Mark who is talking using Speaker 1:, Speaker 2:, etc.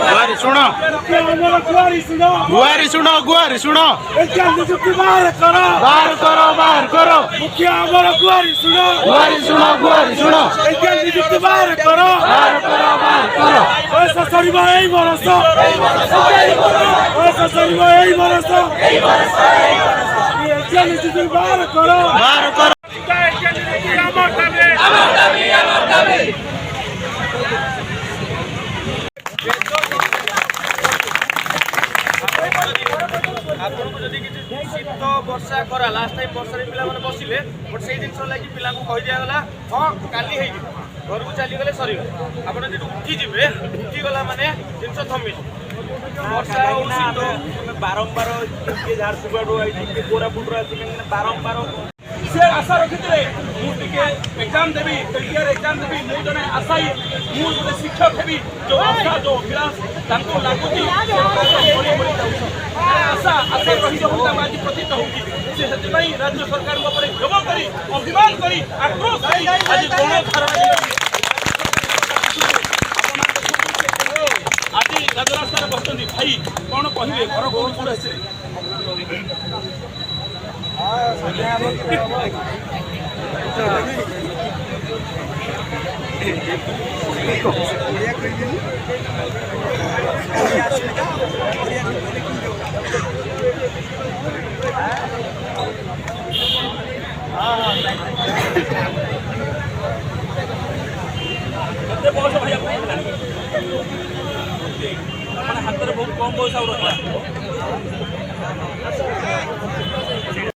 Speaker 1: गुहारी शुणो गुहारी शुणो गुहारी शुणो बाहर करो मुखिया आमर गुहारी शुणो गुहारी शुणो बाहर करो पैसा सरिब एई बरस पैसा सरिब एई बरस बाहर करो शीत वर्षा खरा लास्ट टाइम वर्षा पिला बसिले बट से जिन लगे पिला कही दिगला हाँ काली घर को चलीगले सर आप उठीजे उठीगला मानने जिन थमी वर्षा बारंबार किए झारसुगुड़ किए कोरापुट बारंबार से आशा रखी एग्जाम देवी क्लियर एग्जाम देवी मुझे जन आशायी मुझे शिक्षक हेबी जो आशा जो अभिलाष लगुच आशा आशा रही आज प्रतीत होगी से राज्य सरकार जब कर अभिमान कर आक्रोश आज आज राजरास्तार बसुँच भाई कौन कहे घर कौन कौन आसे बस भाई हाथ में बहुत कम पैसा रखा